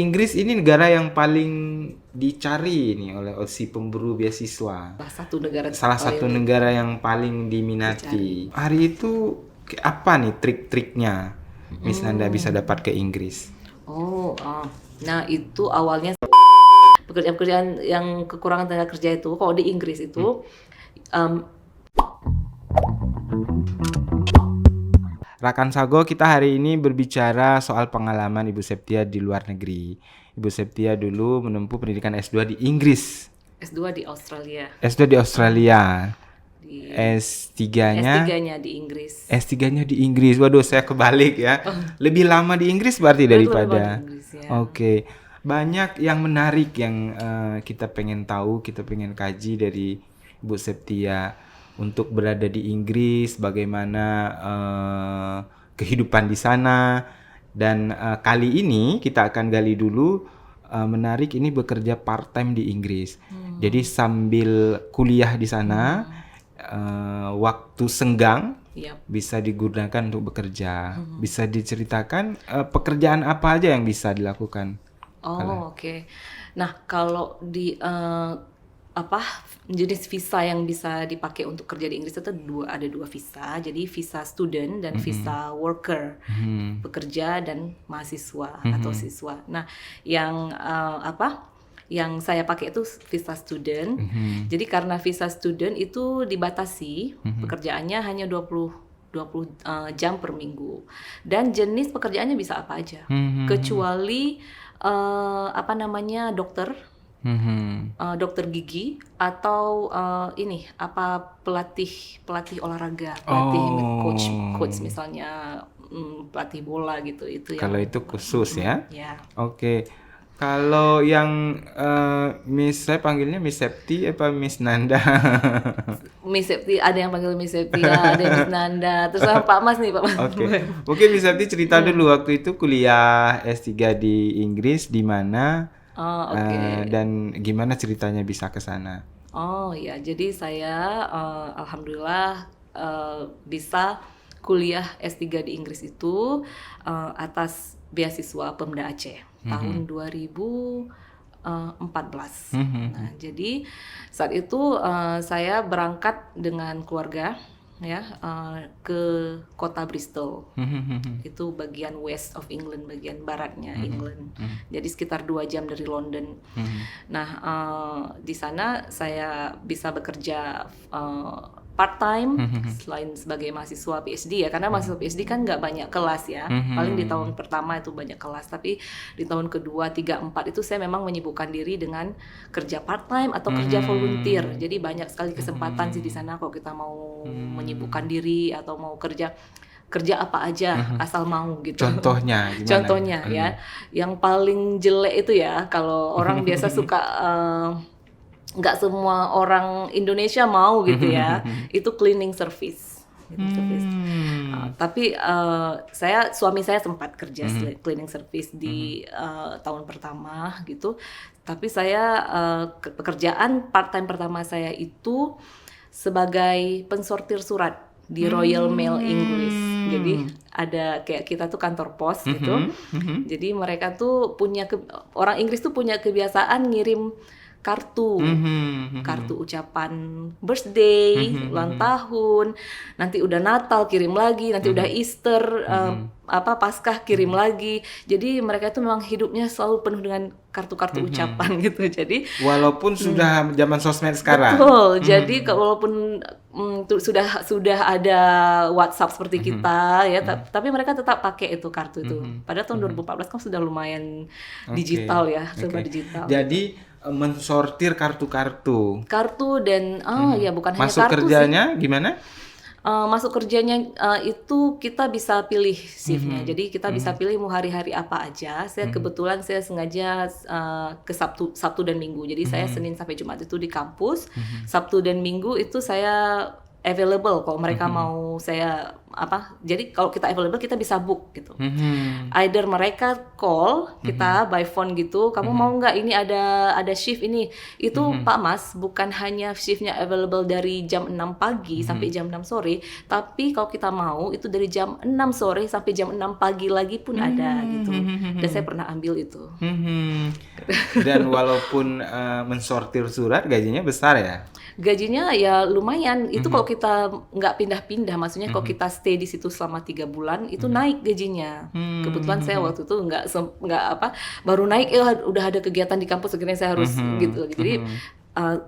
Inggris ini negara yang paling dicari nih oleh si pemburu beasiswa. Salah satu negara yang paling diminati. Hari itu apa nih trik-triknya Miss Nanda bisa dapat ke Inggris? Nah itu awalnya pekerjaan-pekerjaan yang kekurangan tenaga kerja itu, kalau di Inggris itu Rakan Sago, kita hari ini berbicara soal pengalaman Ibu Septia di luar negeri. Ibu Septia dulu menempuh pendidikan S2 di Inggris. S2 di Australia. S2 di Australia. S3-nya di Inggris. S3-nya di Inggris. Waduh, saya kebalik ya. Lebih lama di Inggris berarti daripada. Oke. Banyak yang menarik yang kita pengen tahu, kita pengen kaji dari Ibu Septia untuk berada di Inggris, bagaimana kehidupan di sana. Dan kali ini kita akan gali dulu menarik ini bekerja part-time di Inggris. Jadi sambil kuliah di sana, waktu senggang bisa digunakan untuk bekerja. Bisa diceritakan pekerjaan apa aja yang bisa dilakukan? Oke. Nah, kalau di jenis visa yang bisa dipakai untuk kerja di Inggris itu ada dua visa. Jadi visa student dan visa worker, pekerja dan mahasiswa atau siswa. Nah, yang saya pakai itu visa student. Jadi karena visa student itu dibatasi, pekerjaannya hanya 20 jam per minggu. Dan jenis pekerjaannya bisa apa aja. Kecuali dokter, dokter gigi atau pelatih olahraga, coach misalnya, pelatih bola gitu. Itu kalau itu khusus ya. Ya. Oke. Kalau yang saya panggilnya Miss Septi apa Miss Nanda? Miss Septi, ada yang panggil Miss Septi, ada Miss Nanda. Terus sama Pak Mas nih, Pak Mas. Oke. Mungkin Miss Septi cerita dulu waktu itu kuliah S3 di Inggris di mana? Dan gimana ceritanya bisa ke sana? Jadi saya alhamdulillah bisa kuliah S3 di Inggris itu atas beasiswa Pemda Aceh tahun 2014. Nah, jadi saat itu saya berangkat dengan keluarga ke kota Bristol. Itu bagian west of England, bagian baratnya England. Jadi sekitar 2 jam dari London. Nah, di sana saya bisa bekerja part-time selain sebagai mahasiswa PhD ya, karena mahasiswa PhD kan nggak banyak kelas ya. Paling di tahun pertama itu banyak kelas, tapi di tahun kedua, 3, 4 itu saya memang menyibukkan diri dengan kerja part-time atau kerja volunteer. Jadi banyak sekali kesempatan sih di sana kalau kita mau menyibukkan diri atau mau kerja apa aja asal mau gitu. Contohnya gimana? Contohnya ya, yang paling jelek itu ya, kalau orang biasa suka nggak semua orang Indonesia mau gitu ya, itu cleaning service. Tapi suami saya sempat kerja cleaning service di tahun pertama gitu. Tapi saya pekerjaan part-time pertama saya itu sebagai pensortir surat di Royal Mail Inggris. Jadi ada kayak kita tuh kantor pos gitu. Jadi mereka tuh orang Inggris tuh punya kebiasaan ngirim kartu ucapan birthday, ulang tahun, nanti udah Natal kirim lagi, nanti udah Easter, Paskah kirim lagi. Jadi mereka itu memang hidupnya selalu penuh dengan kartu-kartu ucapan gitu. Jadi walaupun sudah zaman sosmed sekarang. Betul. Jadi walaupun sudah ada WhatsApp seperti kita ya, tapi mereka tetap pakai itu kartu itu. Padahal tahun 2014 kan sudah lumayan digital ya, serba digital. Jadi mensortir kartu-kartu. Dan bukan hanya masuk kartu kerjanya sih. Gimana? Masuk kerjanya itu kita bisa pilih shiftnya. Jadi kita bisa pilih mau hari-hari apa aja. Kebetulan saya sengaja ke Sabtu dan Minggu. Jadi saya Senin sampai Jumat itu di kampus. Sabtu dan Minggu itu saya available kalau mereka mau saya jadi kalau kita available kita bisa book gitu. Either mereka call kita by phone gitu, kamu mau nggak ini ada shift ini. Itu Pak Mas, bukan hanya shiftnya available dari jam 6 pagi sampai jam 6 sore, tapi kalau kita mau itu dari jam 6 sore sampai jam 6 pagi lagi pun ada gitu. Dan saya pernah ambil itu. Dan walaupun mensortir surat gajinya besar ya? Gajinya ya lumayan. Itu kalau kita nggak pindah-pindah, maksudnya kalau kita stay di situ selama 3 bulan itu naik gajinya. Kebetulan saya waktu itu baru naik udah ada kegiatan di kampus, akhirnya saya harus gitu. Jadi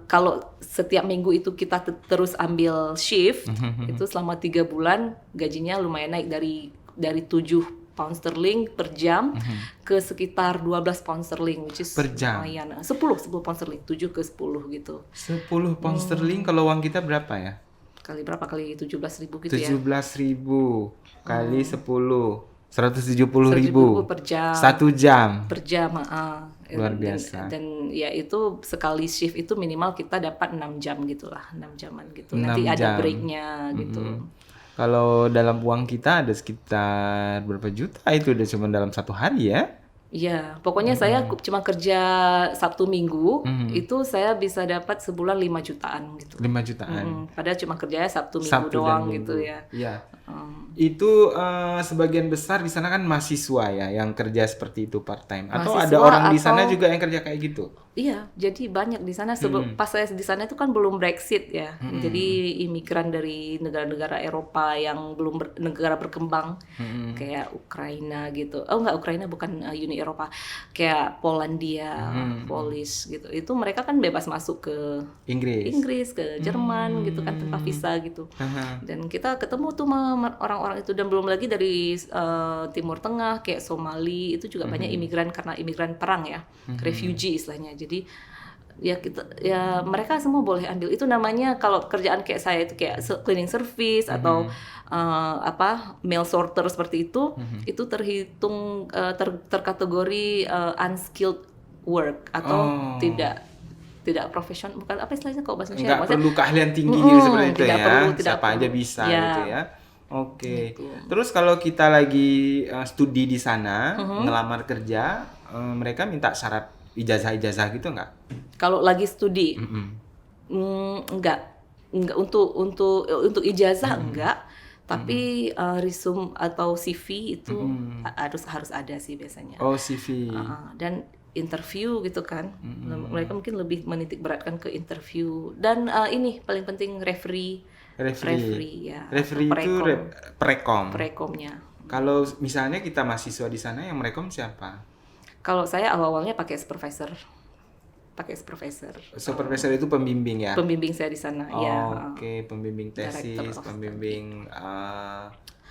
kalau setiap minggu itu kita terus ambil shift, itu selama 3 bulan gajinya lumayan naik dari 7 pound sterling per jam ke sekitar 12 pound sterling, which is per jam. Lumayan. 10 pound sterling, 7 ke 10 gitu. 10 pound sterling kalau uang kita berapa ya? Kali 17.000 gitu ya. 17.000 kali 10. 170.000 per jam. 1 jam. Per jam, Luar biasa. Dan ya itu sekali shift itu minimal kita dapat 6 jam gitulah, 6 jaman gitu. 6 Nanti jam. ada breaknya gitu. Kalau dalam uang kita ada sekitar berapa juta itu udah cuma dalam 1 hari ya? Iya, pokoknya saya cuma kerja Sabtu Minggu, itu saya bisa dapat sebulan 5 jutaan gitu. 5 jutaan. Padahal cuma kerjanya Sabtu Minggu doang gitu ya. Iya. Itu sebagian besar di sana kan mahasiswa ya yang kerja seperti itu part time, atau ada orang di sana juga yang kerja kayak gitu? Iya, jadi banyak di sana. Pas saya di sana itu kan belum Brexit ya, jadi imigran dari negara-negara Eropa yang belum negara berkembang, kayak Ukraina gitu. Oh enggak, Ukraina bukan Uni Eropa, kayak Polandia, Polish gitu. Itu mereka kan bebas masuk ke Inggris, ke Jerman gitu kan tanpa visa gitu. Dan kita ketemu tuh sama orang-orang itu, dan belum lagi dari Timur Tengah kayak Somali itu juga banyak imigran karena imigran perang ya, refugee istilahnya. Jadi ya mereka semua boleh ambil. Itu namanya kalau kerjaan kayak saya itu kayak cleaning service atau mail sorter seperti itu terhitung terkategori unskilled work atau tidak profesional, bukan apa istilahnya kalau bahasa Indonesia. Nggak perlu keahlian tinggi gitu seperti itu ya. Siapa aja bisa ya. gitu ya. Oke. Terus kalau kita lagi studi di sana, ngelamar kerja, mereka minta syarat ijazah gitu nggak? Kalau lagi studi, enggak untuk ijazah enggak, tapi resume atau CV itu harus ada sih biasanya. Oh, CV. Dan interview gitu kan, mereka mungkin lebih menitik beratkan ke interview, dan ini paling penting referee ya. Referee itu prekomnya. Kalau misalnya kita mahasiswa di sana yang merekom siapa? Kalau saya awalnya pakai supervisor. Supervisor itu pembimbing ya? Pembimbing saya di sana, ya. Oke, pembimbing tesis, pembimbing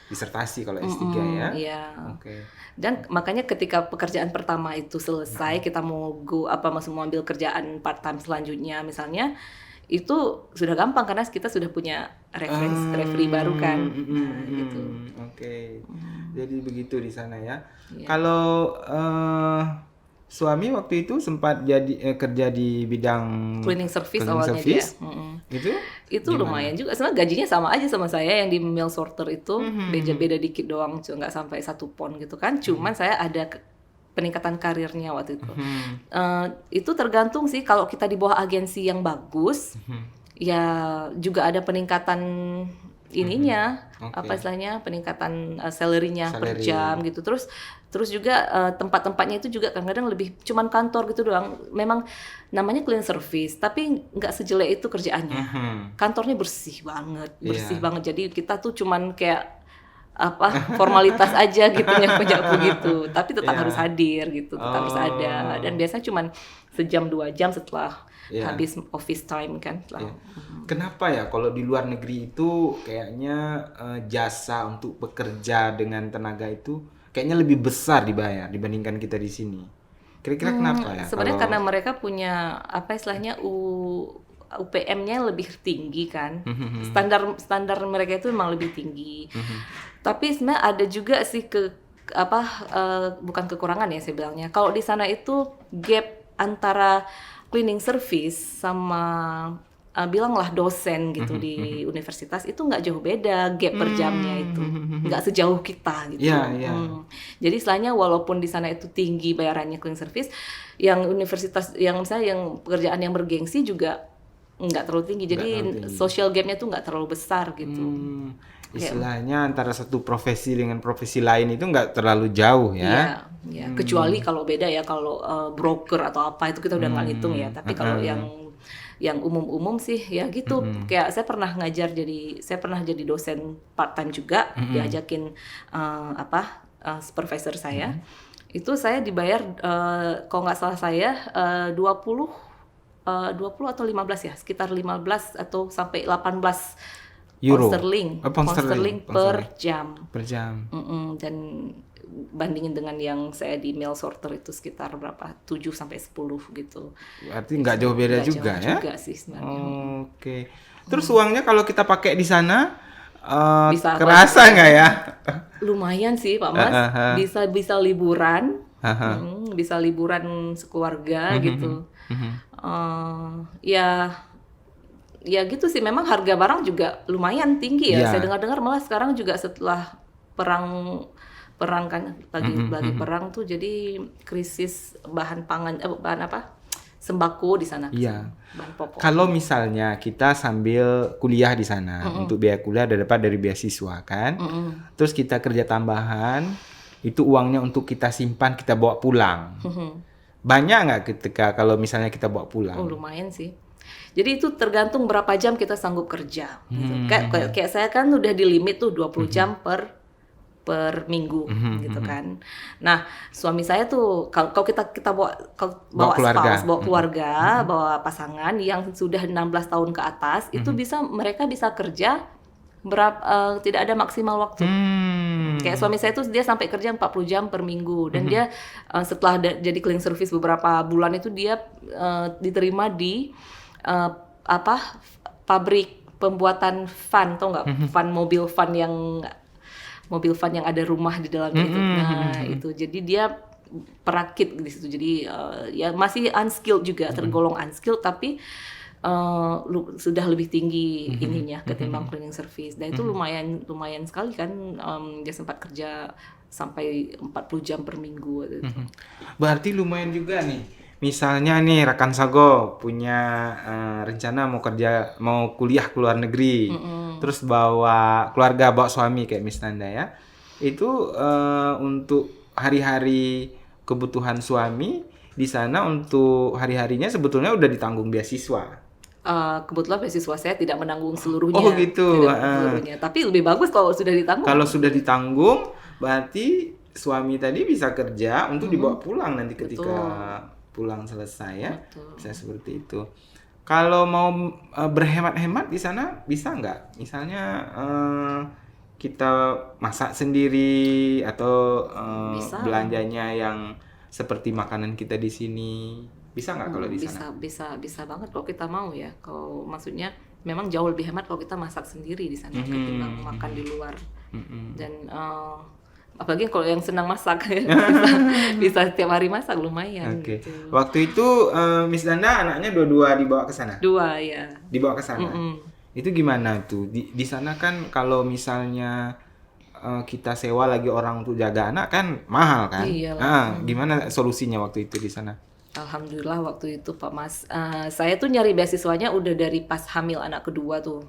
disertasi kalau S3 ya? Iya. Oke. Dan makanya ketika pekerjaan pertama itu selesai, kita mau ambil kerjaan part time selanjutnya misalnya, itu sudah gampang karena kita sudah punya referee baru kan. Gitu. Oke. Jadi begitu di sana ya. Kalau suami waktu itu sempat kerja di bidang cleaning service awalnya dia. Itu lumayan juga. Sebenarnya gajinya sama aja sama saya yang di mail sorter itu, beda dikit doang, nggak sampai 1 pound gitu kan. Cuman saya ada peningkatan karirnya waktu itu. Itu tergantung sih, kalau kita di bawah agensi yang bagus, ya juga ada peningkatan ininya, apa istilahnya, peningkatan salary-nya per jam gitu. Terus juga tempat-tempatnya itu juga kadang-kadang lebih cuman kantor gitu doang. Memang namanya clean service, tapi nggak sejelek itu kerjaannya. Kantornya bersih banget. Jadi kita tuh cuman kayak formalitas aja gitu, nyapu-nyapu gitu. Tapi tetap harus hadir gitu, tetap harus ada. Dan biasanya cuman sejam 2 jam setelah habis office time kan. Kenapa ya kalau di luar negeri itu kayaknya jasa untuk bekerja dengan tenaga itu kayaknya lebih besar dibayar dibandingkan kita di sini. Kira-kira kenapa ya? Sebenarnya karena mereka punya apa istilahnya UPM-nya lebih tinggi kan. Standar mereka itu memang lebih tinggi. Tapi sebenarnya ada juga sih bukan kekurangan ya saya bilangnya. Kalau di sana itu gap antara cleaning service sama bilanglah dosen gitu di universitas itu nggak jauh beda gap per jamnya itu, nggak sejauh kita gitu. Jadi istilahnya walaupun di sana itu tinggi bayarannya cleaning service, yang universitas yang misalnya yang pekerjaan yang bergengsi juga nggak terlalu tinggi. Jadi social gapnya tuh nggak terlalu besar gitu. Istilahnya antara satu profesi dengan profesi lain itu nggak terlalu jauh ya. Iya. Kecuali kalau beda ya, kalau broker atau apa itu kita udah nggak ngitung ya. Tapi kalau yang umum-umum sih ya gitu. Kayak saya pernah jadi dosen part time juga, diajakin supervisor saya. Itu saya dibayar kalau nggak salah saya 20 atau 15 ya, sekitar 15 atau sampai 18 euro. Pound sterling per jam. Dan bandingin dengan yang saya di mail sorter itu sekitar berapa? 7 sampai 10 gitu. Berarti nggak jauh beda juga ya? Juga sih sebenarnya. Oke. Terus uangnya kalau kita pakai di sana bisa kerasa nggak ya? Lumayan sih Pak Mas. Bisa liburan. Bisa liburan sekeluarga gitu. Ya gitu sih, memang harga barang juga lumayan tinggi ya. Saya dengar-dengar malah sekarang juga setelah perang kan lagi perang tuh, jadi krisis bahan pangan sembako di sana. Bahan pokok. Kalau misalnya kita sambil kuliah di sana, untuk biaya kuliah dapat dari beasiswa kan, terus kita kerja tambahan, itu uangnya untuk kita simpan, kita bawa pulang. Banyak nggak ketika kalau misalnya kita bawa pulang? Lumayan sih. Jadi itu tergantung berapa jam kita sanggup kerja. Gitu. Kayak saya kan udah di limit tuh 20 jam per minggu gitu kan. Nah, suami saya tuh kalau kita bawa keluarga, bawa pasangan yang sudah 16 tahun ke atas, itu mereka bisa kerja tidak ada maksimal waktu. Kayak suami saya tuh dia sampai kerja 40 jam per minggu, dan dia setelah jadi cleaning service beberapa bulan itu dia diterima di pabrik pembuatan van, tau nggak? Mobil van yang ada rumah di dalamnya itu. Nah, itu jadi dia perakit di situ. Jadi ya masih unskilled juga, tergolong unskilled, tapi sudah lebih tinggi ininya ketimbang cleaning service. Dan itu lumayan sekali kan, dia sempat kerja sampai 40 jam per minggu gitu. Berarti lumayan juga nih. Misalnya nih rekan Sago punya rencana mau kuliah ke luar negeri, terus bawa keluarga, bawa suami kayak Miss Nanda ya. Itu untuk hari-hari kebutuhan suami di sana, untuk hari-harinya sebetulnya udah ditanggung beasiswa. Kebetulan beasiswa saya tidak menanggung seluruhnya. Oh gitu. Seluruhnya. Tapi lebih bagus kalau sudah ditanggung. Kalau sudah ditanggung, berarti suami tadi bisa kerja untuk dibawa pulang nanti ketika pulang selesai ya. Bisa seperti itu. Kalau mau berhemat-hemat di sana bisa nggak? Misalnya kita masak sendiri atau belanjanya yang seperti makanan kita di sini, bisa nggak kalau di sana? Bisa banget kalau kita mau ya. Kalau maksudnya memang jauh lebih hemat kalau kita masak sendiri di sana ketimbang makan di luar. Dan apalagi kalau yang senang masak bisa setiap hari masak, lumayan. Gitu. Waktu itu Miss Nanda anaknya dua-dua dibawa ke sana? 2 ya. Dibawa ke sana. Itu gimana tuh? Di sana kan kalau misalnya kita sewa lagi orang untuk jaga anak kan mahal kan? Gimana solusinya waktu itu di sana? Alhamdulillah waktu itu Pak Mas, saya tuh nyari beasiswanya udah dari pas hamil anak kedua tuh.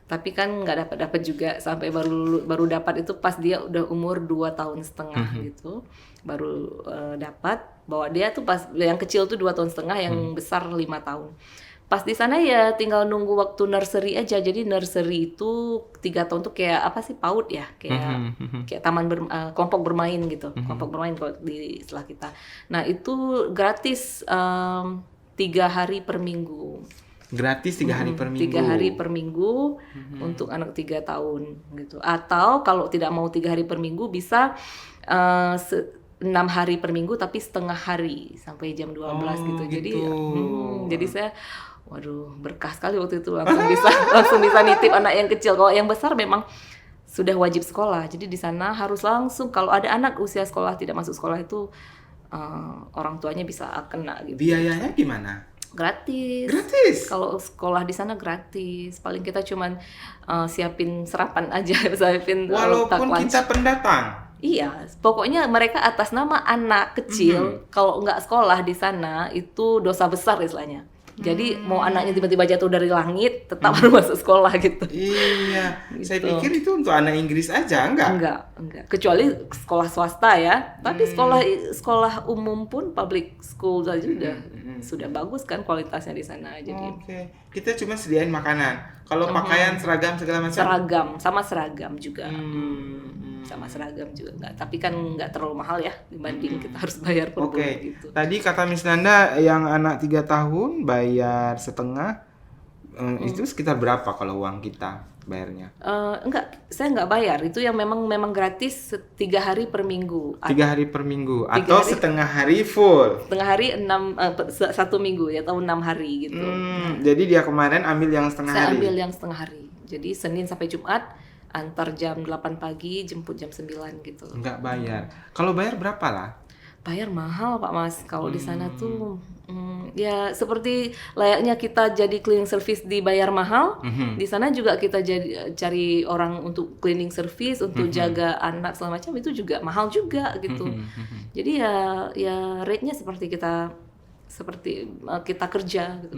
Tapi kan nggak dapat juga, sampai baru dapat itu pas dia udah umur 2,5 tahun gitu, baru dapat. Bahwa dia tuh pas yang kecil tuh 2,5 tahun, yang besar 5 tahun. Pas di sana ya tinggal nunggu waktu nursery aja. Jadi nursery itu 3 tahun tuh kayak apa sih, PAUD ya, kayak taman kelompok bermain gitu, kelompok bermain kalau di setelah kita. Nah itu gratis 3 hari per minggu. Gratis 3 hari per minggu. 3 hari per minggu untuk anak 3 tahun gitu. Atau kalau tidak mau 3 hari per minggu bisa 6 hari per minggu tapi setengah hari sampai jam 12 gitu. Jadi saya berkah sekali waktu itu, langsung bisa nitip anak yang kecil. Kalau yang besar memang sudah wajib sekolah. Jadi di sana harus langsung, kalau ada anak usia sekolah tidak masuk sekolah itu orang tuanya bisa kena gitu. Biayanya gimana? Gratis. Gratis. Kalau sekolah di sana gratis. Paling kita cuman siapin sarapan aja, siapin tak Walaupun lunch. kita pendatang. Iya, pokoknya mereka atas nama anak kecil, kalau nggak sekolah di sana itu dosa besar istilahnya. Jadi mau anaknya tiba-tiba jatuh dari langit, tetap harus masuk sekolah gitu. Iya, saya Gitu. pikir itu untuk anak Inggris aja, enggak? Enggak. Kecuali sekolah swasta ya. Tapi sekolah umum pun public school saja sudah bagus kan kualitasnya di sana. Jadi Oke, kita cuma sediain makanan. Kalau pakaian, seragam segala macam. seragam juga. Sama seragam juga enggak. Tapi kan enggak terlalu mahal ya dibanding kita harus bayar per Oke, bulan gitu. tadi kata Miss Nanda yang anak 3 tahun bayar setengah, itu sekitar berapa kalau uang kita bayarnya? Enggak, saya enggak bayar. Itu yang memang gratis 3 hari per minggu. 3 hari per minggu 3 atau hari. setengah hari full? Setengah hari 1 minggu ya, atau 6 hari gitu. Jadi dia kemarin ambil yang setengah Saya hari. ambil yang setengah hari. Jadi Senin sampai Jumat antar jam 8 pagi, jemput jam 9 gitu. Enggak bayar. Kalau bayar berapa lah? Bayar mahal Pak Mas. Kalau di sana tuh ya seperti layaknya kita jadi cleaning service dibayar mahal. Di sana juga kita jadi cari orang untuk cleaning service, untuk jaga anak segala macam, itu juga mahal juga gitu. Jadi ya rate-nya seperti kita kerja gitu.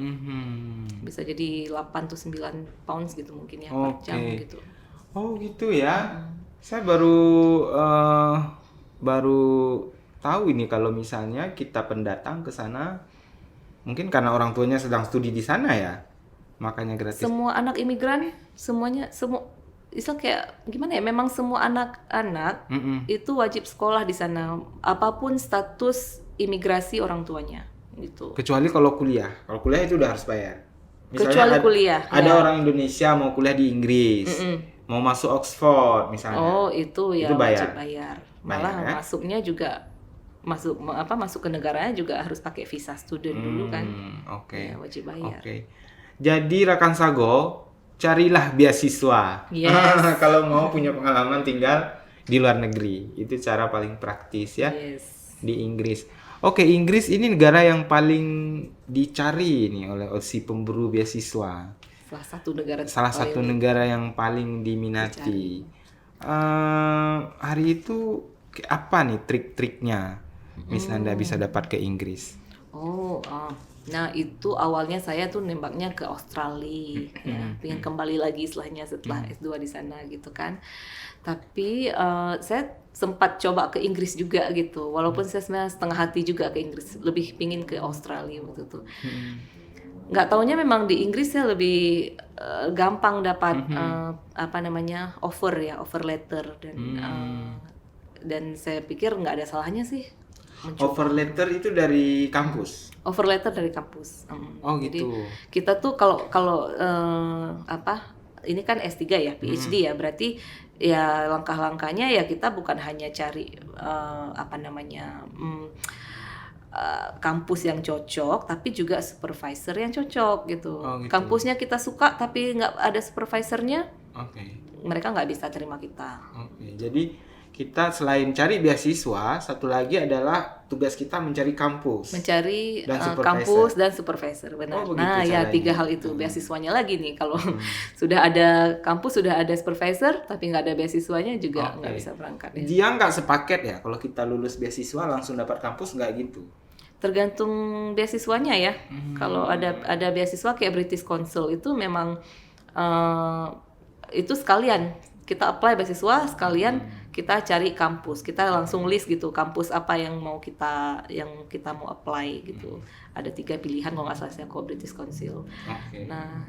Bisa jadi 8 atau 9 pounds gitu mungkin ya per jam Oke. gitu. Oh gitu ya. Saya baru tahu ini kalau misalnya kita pendatang ke sana, mungkin karena orang tuanya sedang studi di sana ya, makanya gratis. Semua anak imigran itu kayak gimana ya? Memang semua anak-anak itu wajib sekolah di sana, apapun status imigrasi orang tuanya gitu. Kecuali kalau kuliah. Kalau kuliah itu udah harus bayar. Kecuali kuliah, Ada ya. orang Indonesia mau kuliah di Inggris, mau masuk Oxford misalnya. Oh, itu ya Itu bayar. wajib bayar. Malah Bayar, ya? masuknya juga masuk ke negaranya juga harus pakai visa student dulu kan. Oke. Ya, wajib bayar. Oke. Jadi rekan Sago, carilah beasiswa. Yes. Kalau mau punya pengalaman tinggal di luar negeri, itu cara paling praktis ya. Yes. Di Inggris. Oke, Inggris ini negara yang paling dicari nih oleh si pemburu beasiswa. Salah satu negara yang paling diminati. Hari itu apa nih trik-triknya Miss Nanda bisa dapat ke Inggris? Nah itu awalnya saya tuh nembaknya ke Australia, ya, pengen kembali lagi setelah S2 di sana gitu kan. Tapi saya sempat coba ke Inggris juga gitu, walaupun saya sebenarnya setengah hati juga ke Inggris, lebih pingin ke Australia waktu itu. Nggak taunya memang di Inggris saya lebih gampang dapat offer letter dan saya pikir nggak ada salahnya sih. Offer letter itu dari kampus. Offer letter dari kampus. Oh Jadi gitu. kita tuh kalau ini kan S3 ya, PhD ya, berarti ya langkah-langkahnya ya kita bukan hanya cari kampus yang cocok, tapi juga supervisor yang cocok gitu. Oh, gitu. Kampusnya kita suka tapi nggak ada supervisornya, Oke. mereka nggak bisa terima kita. Oke. Jadi kita selain cari beasiswa, satu lagi adalah tugas kita mencari kampus. Mencari Dan supervisor. kampus dan supervisor, benar. Oh, begitu Nah ya caranya. 3 hal itu. Beasiswanya lagi nih, kalau sudah ada kampus, sudah ada supervisor, tapi nggak ada beasiswanya juga nggak Oke. bisa berangkat ya. Dia nggak sepaket ya, kalau kita lulus beasiswa langsung dapat kampus, nggak gitu. Tergantung beasiswanya ya. Kalau ada beasiswa kayak British Council itu memang itu sekalian kita apply beasiswa, sekalian kita cari kampus, kita langsung list gitu kampus apa yang kita mau apply gitu. Ada 3 pilihan kalau nggak salah saya kalau British Council. Oke. Nah,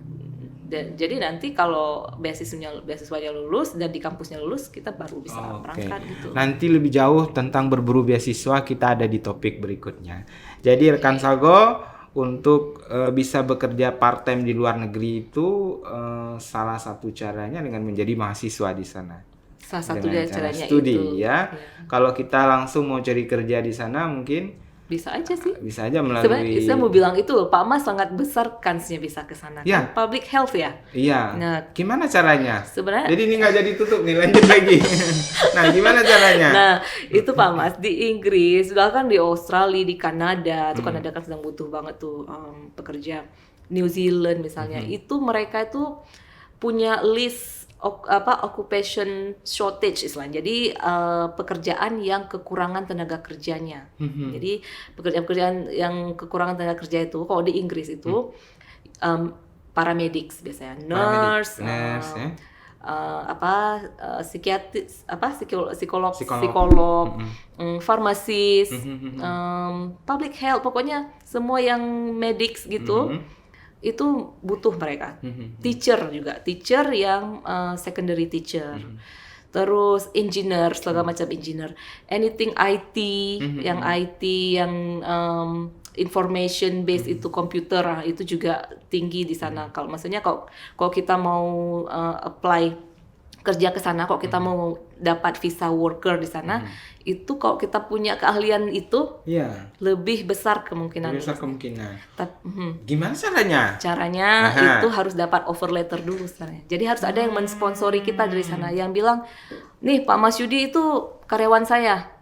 jadi nanti kalau beasiswanya lulus dan di kampusnya lulus, kita baru bisa berangkat gitu. Nanti lebih jauh tentang berburu beasiswa kita ada di topik berikutnya. Jadi rekan Sago, untuk bisa bekerja part time di luar negeri itu salah satu caranya dengan menjadi mahasiswa di sana. Salah satu Dengan dari cara caranya studi itu. ya. Kalau kita langsung mau cari kerja di sana mungkin Bisa aja sih. Bisa aja Sebenarnya melalui. saya mau bilang itu loh, Pak Mas sangat besar kansnya bisa ke sana. Ya. Kan public health ya. Iya. Nah, Gimana caranya? sebenarnya Jadi ini nggak jadi tutup nih, lanjut lagi. Nah, gimana caranya? nah, itu Pak Mas di Inggris, bahkan di Australia, di Kanada, tuh Kanada kan sedang butuh banget tuh pekerja. New Zealand misalnya, itu mereka itu punya list occupation shortage istilahnya. Jadi pekerjaan yang kekurangan tenaga kerjanya. Jadi pekerjaan-pekerjaan yang kekurangan tenaga kerja itu, kalau di Inggris itu paramedics biasanya, nurse, ya. psikolog, farmasis, public health, pokoknya semua yang medics gitu. Itu butuh mereka. Teacher juga, teacher yang secondary teacher. Terus engineer, segala macam engineer. Anything IT, yang IT, yang information based itu komputer, itu juga tinggi di sana. Kalau maksudnya kalau kita mau apply kerja ke sana, kalau kita mau dapat visa worker di sana, itu kalau kita punya keahlian itu lebih besar kemungkinan. Lebih besar kemungkinan. Gimana caranya? Caranya itu harus dapat offer letter dulu sebenarnya. Jadi harus ada yang mensponsori kita dari sana, yang bilang, nih Pak Mas Yudi itu karyawan saya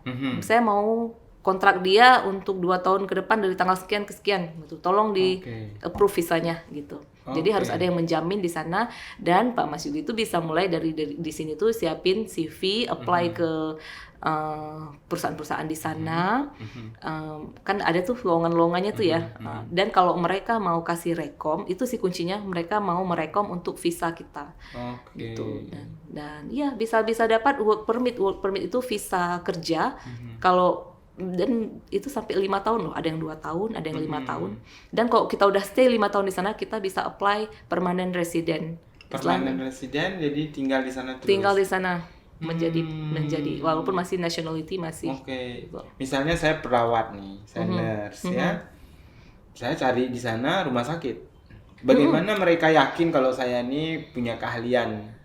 mau kontrak dia untuk 2 tahun ke depan dari tanggal sekian ke sekian, gitu. Tolong di approve visanya gitu. Jadi harus ada yang menjamin di sana, dan Pak Mas Yudi itu bisa mulai dari di sini tuh siapin CV, apply ke perusahaan-perusahaan di sana. Kan ada tuh lowongan-lowongannya tuh ya. Dan kalau mereka mau kasih rekom, itu sih kuncinya, mereka mau merekom untuk visa kita. Gitu. Dan ya bisa dapat work permit. Work permit itu visa kerja. Dan itu sampai 5 tahun loh, ada yang 2 tahun, ada yang 5 tahun. Dan kalau kita udah stay 5 tahun di sana, kita bisa apply permanent resident. Permanent resident, jadi tinggal di sana terus. Tinggal di sana menjadi walaupun masih nationality masih. Misalnya saya perawat nih, saya nurse ya. Saya cari di sana rumah sakit. Bagaimana mereka yakin kalau saya ini punya keahlian?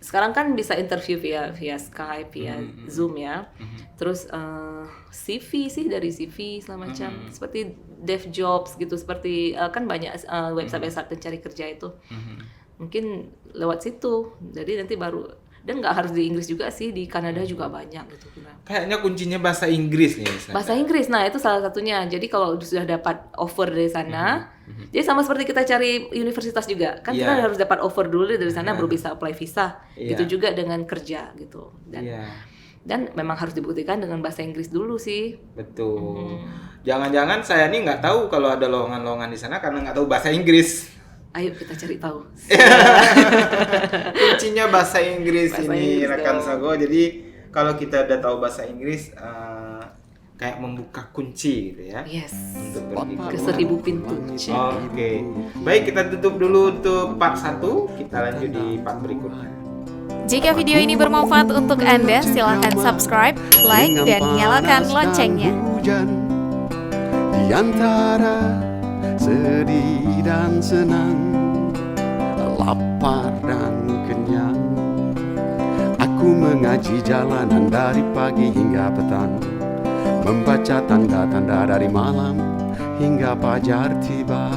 Sekarang kan bisa interview via Skype, via Zoom ya. Terus CV sih, dari CV segala macam, seperti DevJobs gitu, seperti kan banyak website pencari kerja itu. Mungkin lewat situ. Jadi nanti baru, dan nggak harus di Inggris juga sih, di Kanada juga banyak gitu. Kayaknya kuncinya bahasa Inggris nih. Bahasa Inggris, nah itu salah satunya. Jadi kalau sudah dapat offer dari sana, jadi sama seperti kita cari universitas juga, kan kita harus dapat offer dulu dari sana baru bisa apply visa. Gitu juga dengan kerja gitu. Dan memang harus dibuktikan dengan bahasa Inggris dulu sih. Betul. Jangan-jangan saya nih nggak tahu kalau ada lowongan-lowongan di sana karena nggak tahu bahasa Inggris. Ayo kita cari tahu. Kuncinya bahasa Inggris ini, rekan Sago. Jadi kalau kita udah tahu bahasa Inggris, kayak membuka kunci gitu ya. Yes. Untuk pergi ke 1000 pintu. Oke. Baik, kita tutup dulu untuk part 1. Kita lanjut di part berikutnya. Jika video ini bermanfaat untuk Anda, silakan subscribe, like, dan nyalakan loncengnya. Di antara sedih dan senang, lapar dan kenyang, aku mengaji jalanan dari pagi hingga petang, membaca tanda-tanda dari malam hingga fajar tiba.